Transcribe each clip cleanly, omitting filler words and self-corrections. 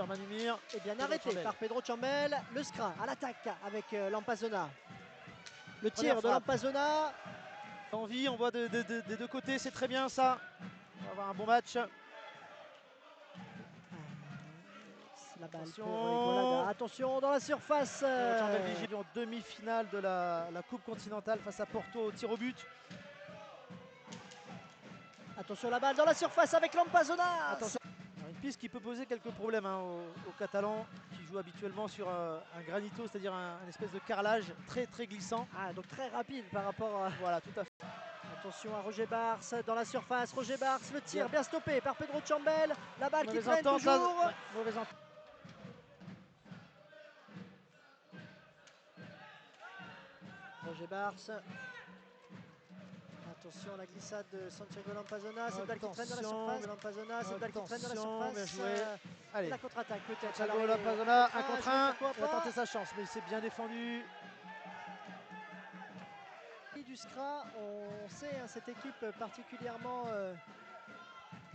par Manumir. Et bien Pedro arrêté Chambel. par Pedro Chambel. Le scrin à l'attaque avec Lampazona. Le Première tir de frappe. Lampazona. Envie, on voit des deux côtés, c'est très bien ça. On va avoir un bon match. La balle Attention. pour Igualada. Attention dans la surface. Pedro Chambel vigile en demi-finale de la Coupe continentale face à Porto au tir au but. Attention la balle dans la surface avec Lampazona. Attention. Alors, une piste qui peut poser quelques problèmes aux Catalans qui jouent habituellement sur un granito, c'est-à-dire un espèce de carrelage très très glissant. Ah, donc très rapide par rapport à... Voilà, tout à fait. Attention à Roger Bars dans la surface. Roger Bars, le tir bien stoppé par Pedro Chambel. La balle qui traîne toujours. Ouais, mauvaise entente. Roger Bars. Attention à la glissade de Santiago Lampazona. Cette balle qui traîne dans la surface. Lampazona, cette balle qui traîne dans la surface. Bien joué. Allez. La contre-attaque peut-être. Santiago Lampazona, un contre un. Pourquoi Il va pas. tenter sa chance, mais il s'est bien défendu. Du SCRA, on sait cette équipe particulièrement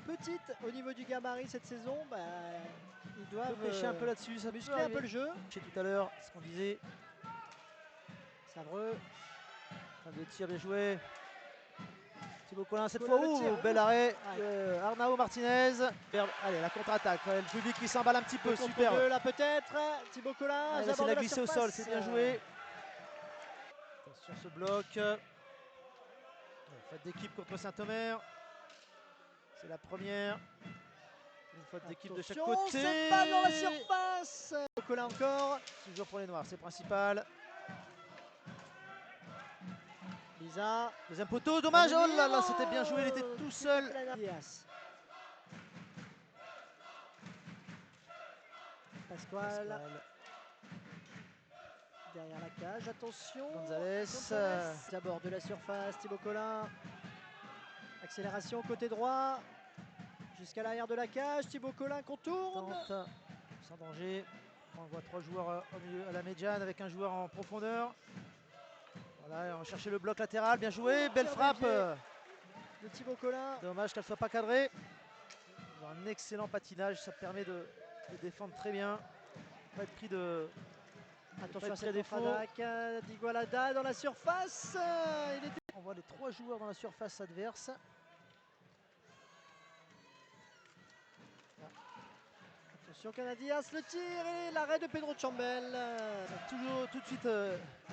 petite au niveau du gabarit cette saison. Ils doivent pêcher un peu là-dessus, ça muscler un peu le jeu. Chez tout à l'heure, ce qu'on disait. Savreux. Fin de tir, bien joué. Thibaut Collin cette fois, bel arrêt. Arnao Martinez. Allez, la contre-attaque. Le public qui s'emballe un petit peu, super. Là peut-être. Thibaut Collin. C'est la glissée au sol, c'est bien joué. Attention ce bloc. Faute d'équipe contre Saint-Omer. C'est la première. Une faute d'équipe de chaque côté. Cette balle dans la surface. Thibaut Collin encore. Toujours pour les Noirs, c'est principal. Lisa. Deuxième poteau, dommage. Oh là là, c'était bien joué, il était tout seul. Pasquale. Derrière la cage, attention. Gonzalez. D'abord de la surface, Thibaut Collin. Accélération côté droit. Jusqu'à l'arrière de la cage, Thibaut Collin contourne. Sans danger. On voit trois joueurs au milieu à la médiane avec un joueur en profondeur. Voilà, on cherchait le bloc latéral, bien joué, belle frappe de Thibaut Collin. Dommage qu'elle ne soit pas cadrée. Un excellent patinage, ça permet de défendre très bien. Pas être pris de... Attention à cette contre-attaque d'Igualada dans la surface. On voit les trois joueurs dans la surface adverse. Attention Canadias, le tir et l'arrêt de Pedro Chambel. Toujours tout de suite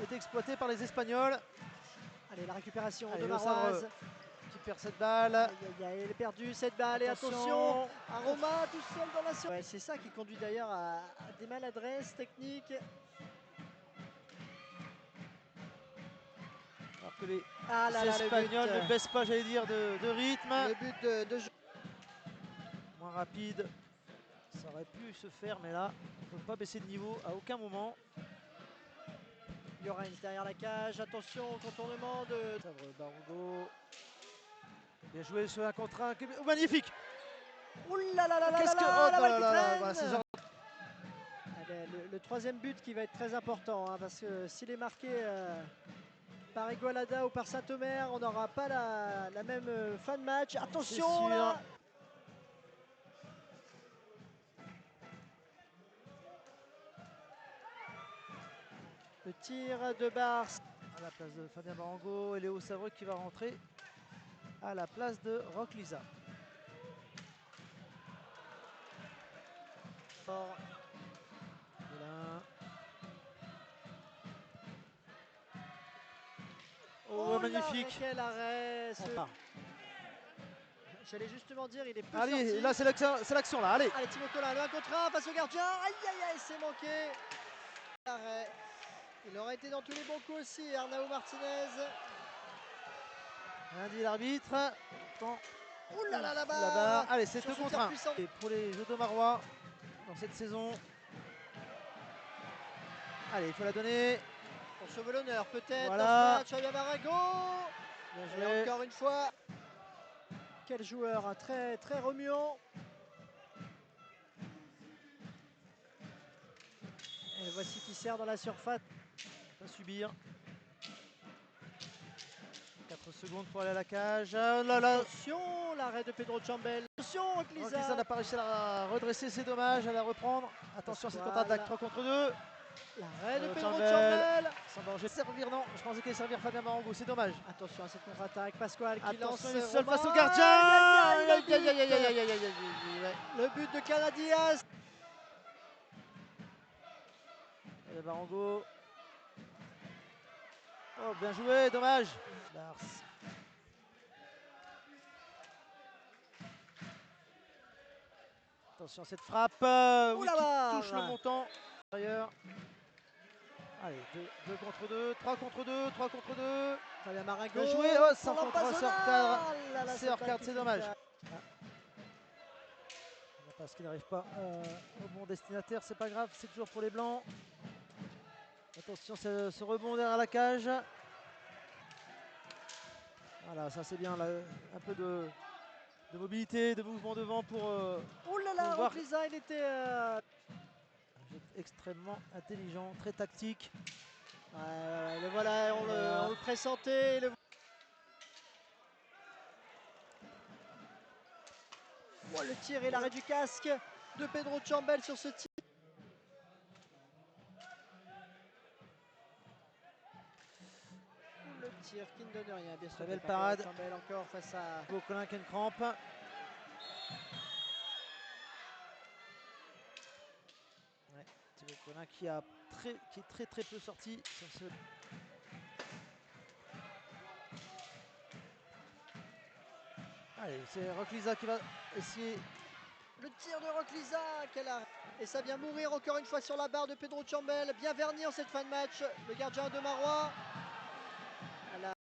été exploité par les Espagnols. Allez, la récupération de Maroise qui perd cette balle. Il est perdu cette balle. Et attention à Roma tout seul dans la surface. C'est ça qui conduit d'ailleurs à des maladresses techniques. Alors que les Espagnols ne baissent pas, j'allais dire, de rythme. Le but de jeu. Moins rapide. Ça aurait pu se faire, mais là, on ne peut pas baisser de niveau à aucun moment. Llorens derrière la cage, attention au contournement de Barongo. Bien joué sur un contre un. Oh, magnifique. Ouh là là là là Qu'est-ce que... voilà, le troisième but qui va être très important, hein, parce que s'il est marqué par Igualada ou par Saint-Omer, on n'aura pas la même fin de match. Attention là. Le tir de Bars. À la place de Fabien Barango et Léo Savreux qui va rentrer à la place de Roch Lisa. Oh, magnifique. Quel arrêt. J'allais justement dire, il est peu allez, sorti. Là c'est l'action là, allez. Allez, Thibaut Collin, le 1 contre 1 face au gardien. Aïe aïe aïe, c'est manqué. Arrêt. Il aurait été dans tous les bons coups aussi, Arnao Martinez. Rien dit l'arbitre. Ouh là là, la barre. Allez, c'est 2 contre 1. Et pour les Audomarois dans cette saison. Allez, il faut la donner. Pour sauver l'honneur, peut-être. Voilà. Dans ce match, Fabien Barango. Et encore une fois. Quel joueur, hein, très, très remuant. Et voici qui sert dans la surface. Pas subir. 4 secondes pour aller à la cage. Oh là là. Attention, l'arrêt de Pedro Chambel. Attention, Roqueliza Roqueliza. n'a pas réussi à la redresser, c'est dommage, à la reprendre. Attention à cette Pasquale. contre-attaque, 3 contre 2. L'arrêt de Pedro Chambel. Chambel. Sans danger. Servir, non, je pensais qu'il allait servir Fabien Marengo, c'est dommage. Attention à cette contre-attaque. Pasquale qui lance. Attention, il est seul Romain. face au gardien. Aïe, aïe, aïe, le Aïe, aïe, aïe, but. aïe, aïe, aïe, aïe, aïe, ouais. Le but de Canadias. Et Marengo. Oh, bien joué, dommage. Lars. Attention à cette frappe. Ouh Oui, la qui barre. touche le montant. Allez, 2 contre 2, 3 contre 2, 3 contre 2. Fabien Marengo. Bien joué, oh, pour 100 contre 3, c'est l'Ampazona. hors cadre. Là, là, C'est hors cette cadre, c'est dommage. activité. Parce qu'il n'arrive pas au bon destinataire, c'est pas grave, c'est toujours pour les blancs. Attention, ce rebond derrière la cage. Voilà, ça c'est bien, là, un peu de mobilité, de mouvement devant pour Oh là là, voir. Roqueliza, il était. Un jeu extrêmement intelligent, très tactique. Ouais, le voilà, on Voilà. le pressentait. Oh, le tir et l'arrêt du casque de Pedro Chambel sur ce tir. Le tir qui ne donne rien, bien sûr. Très belle parade. Chambel encore face à. Beaucolin qui a une crampe. Ouais, Thibaut Collin qui est très peu sorti sur ce. Allez, c'est Roqueliza qui va essayer. Le tir de Roqueliza, quel arrêt. Et ça vient mourir encore une fois sur la barre de Pedro Chambel. Bien verni en cette fin de match. Le gardien de Marois.